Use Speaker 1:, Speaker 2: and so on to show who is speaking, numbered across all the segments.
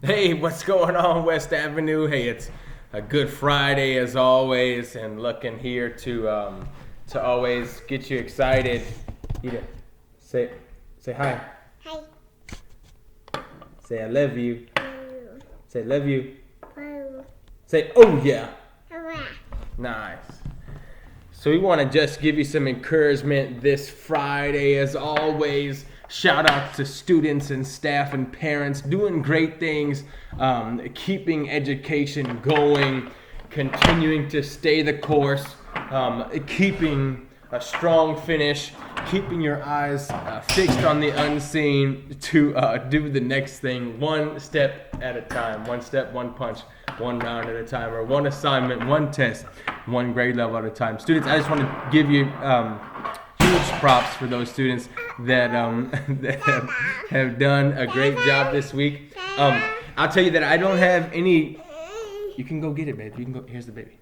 Speaker 1: Hey, what's going on, West Avenue? Hey, it's a good Friday as always, and looking here to always get you excited. Ida, say hi.
Speaker 2: Hi.
Speaker 1: Say I love you.
Speaker 2: Hello.
Speaker 1: Say love you.
Speaker 2: Hello.
Speaker 1: Say oh yeah.
Speaker 2: Hello.
Speaker 1: Nice. So we want to just give you some encouragement this Friday as always. Shout out to students and staff and parents doing great things, keeping education going, continuing to stay the course, keeping a strong finish, keeping your eyes fixed on the unseen to do the next thing one step at a time, one step, one punch, one round at a time, or one assignment, one test, one grade level at a time. Students, I just want to give you huge props for those students that that have done a great job this week. I'll tell you that I don't have any. You can go get it, babe. You can go. Here's the baby.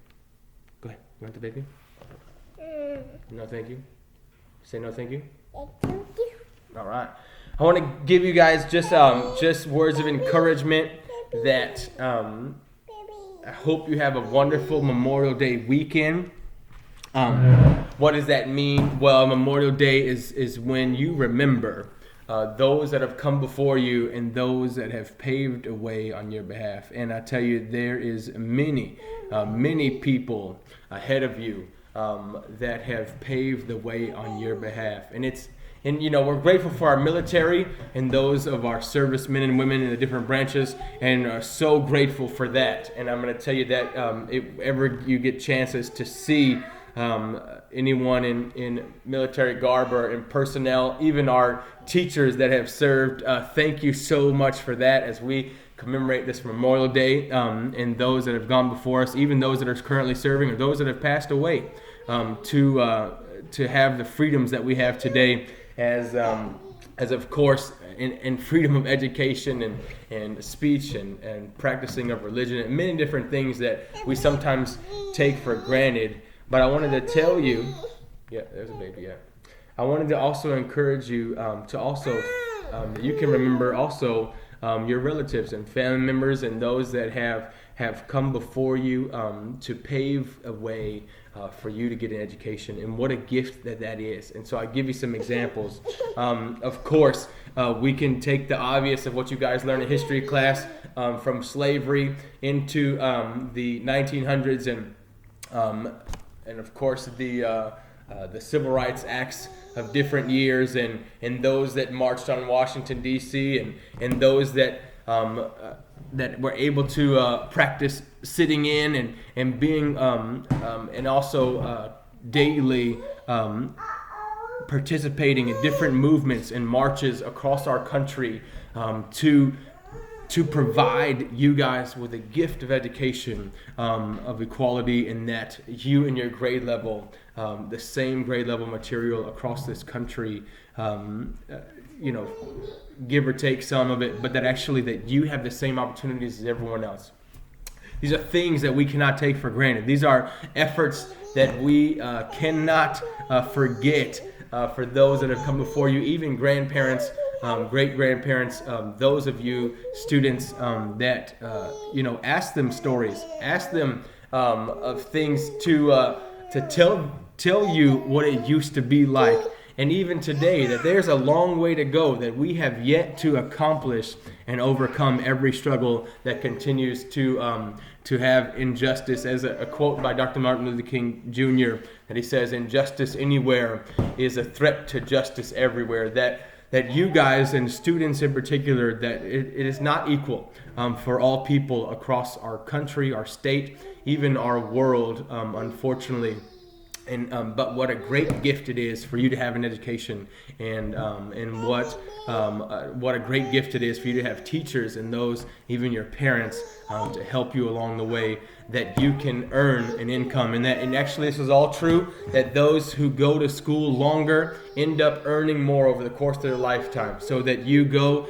Speaker 1: Go ahead. You want the baby? No, thank you. Say no, thank you. All right. I want to give you guys just words of encouragement that I hope you have a wonderful Memorial Day weekend. What does that mean? Well, Memorial Day is when you remember those that have come before you and those that have paved a way on your behalf. And I tell you, there is many people ahead of you that have paved the way on your behalf. And you know, we're grateful for our military and those of our servicemen and women in the different branches, and are so grateful for that. And I'm going to tell you that if ever you get chances to see anyone in military garb or in personnel, even our teachers that have served, thank you so much for that as we commemorate this Memorial Day, and those that have gone before us, even those that are currently serving or those that have passed away, to have the freedoms that we have today as of course in freedom of education and speech and practicing of religion and many different things that we sometimes take for granted. But I wanted to tell you, yeah, there's a baby, yeah. I wanted to also encourage you to also, you can remember also your relatives and family members and those that have come before you to pave a way for you to get an education, and what a gift that is. And so I give you some examples. Of course, we can take the obvious of what you guys learned in history class, from slavery into the 1900s and of course the civil rights acts of different years, and those that marched on Washington D.C. and those that were able to practice sitting in and being and also daily participating in different movements and marches across our country to provide you guys with a gift of education, of equality, in that you and your grade level, the same grade level material across this country, you know, give or take some of it, but that actually that you have the same opportunities as everyone else. These are things that we cannot take for granted. These are efforts that we cannot forget for those that have come before you, even grandparents, great-grandparents, those of you students that, you know, ask them stories, ask them of things to tell you what it used to be like. And even today, that there's a long way to go, that we have yet to accomplish and overcome every struggle that continues to have injustice. As a quote by Dr. Martin Luther King Jr., that he says, "Injustice anywhere is a threat to justice everywhere." That you guys and students in particular, that it is not equal for all people across our country, our state, even our world, unfortunately. And but what a great gift it is for you to have an education, and what a great gift it is for you to have teachers and those, even your parents, to help you along the way, that you can earn an income. And actually this is all true, that those who go to school longer end up earning more over the course of their lifetime. So that you go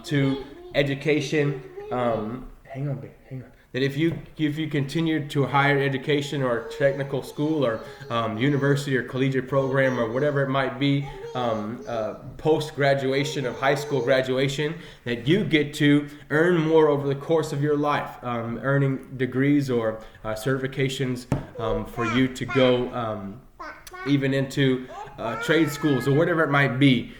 Speaker 1: to education, hang on, babe, hang on. that if you continue to a higher education or technical school or university or collegiate program or whatever it might be, post-graduation of high school graduation, that you get to earn more over the course of your life, earning degrees or certifications for you to go even into trade schools or whatever it might be.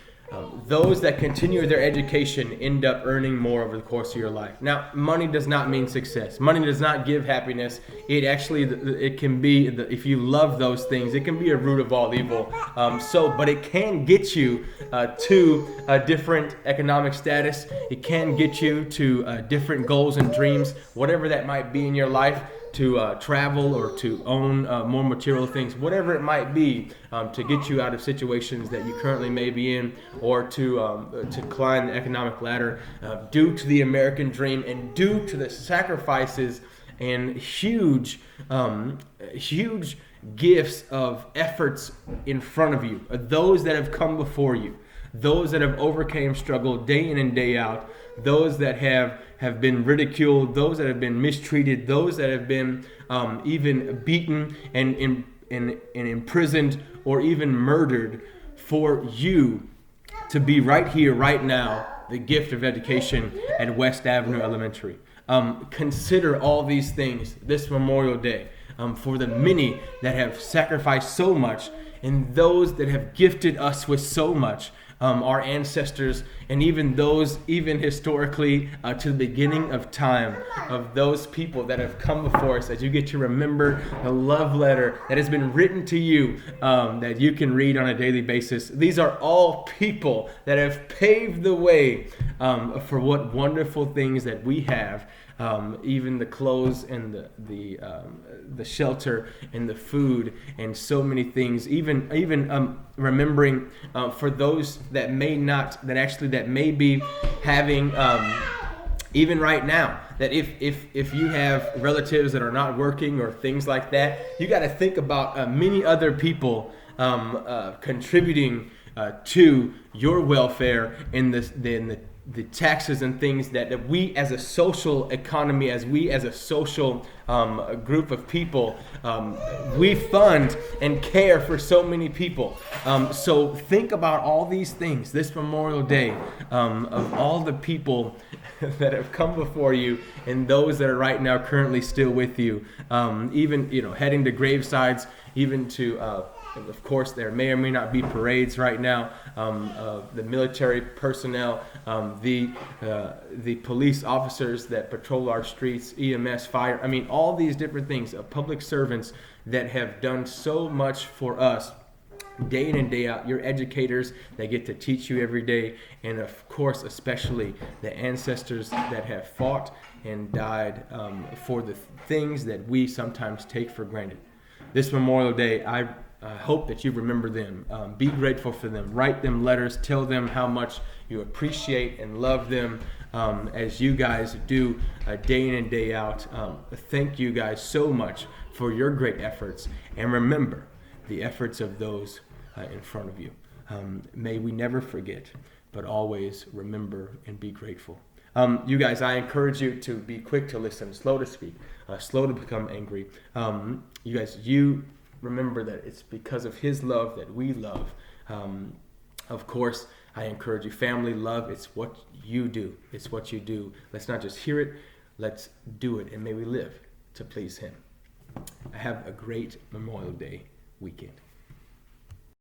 Speaker 1: Those that continue their education end up earning more over the course of your life. Now, money does not mean success. Money does not give happiness. It can be, if you love those things, it can be a root of all evil. But it can get you to a different economic status. It can get you to different goals and dreams, whatever that might be in your life. To travel or to own more material things, whatever it might be, to get you out of situations that you currently may be in, or to climb the economic ladder, due to the American dream and due to the sacrifices and huge gifts of efforts in front of you, those that have come before you, those that have overcame struggle day in and day out, those that have been ridiculed, those that have been mistreated, those that have been even beaten and imprisoned or even murdered, for you to be right here, right now, the gift of education at West Avenue Elementary. Consider all these things this Memorial Day for the many that have sacrificed so much and those that have gifted us with so much. Our ancestors, and even those, even historically to the beginning of time, of those people that have come before us, as you get to remember the love letter that has been written to you, that you can read on a daily basis. These are all people that have paved the way for what wonderful things that we have. Even the clothes and the shelter and the food and so many things. Even remembering for those that may be having even right now, that if you have relatives that are not working or things like that, you got to think about many other people contributing to your welfare in the taxes and things that we as a social economy, as we as a social group of people, we fund and care for so many people. So think about all these things this Memorial Day, of all the people that have come before you and those that are right now currently still with you. Even heading to gravesides, even to of course, there may or may not be parades right now. The military personnel, the police officers that patrol our streets, EMS, fire. I mean, all these different things. Public servants that have done so much for us day in and day out. Your educators that get to teach you every day. And of course, especially the ancestors that have fought and died for the things that we sometimes take for granted. This Memorial Day, I hope that you remember them. Be grateful for them. Write them letters. Tell them how much you appreciate and love them, as you guys do day in and day out. Thank you guys so much for your great efforts. And remember the efforts of those in front of you. May we never forget, but always remember and be grateful. You guys, I encourage you to be quick to listen, slow to speak, slow to become angry. You guys, you remember that it's because of His love that we love. Of course, I encourage you, family love, it's what you do. It's what you do. Let's not just hear it, let's do it, and may we live to please Him. Have a great Memorial Day weekend.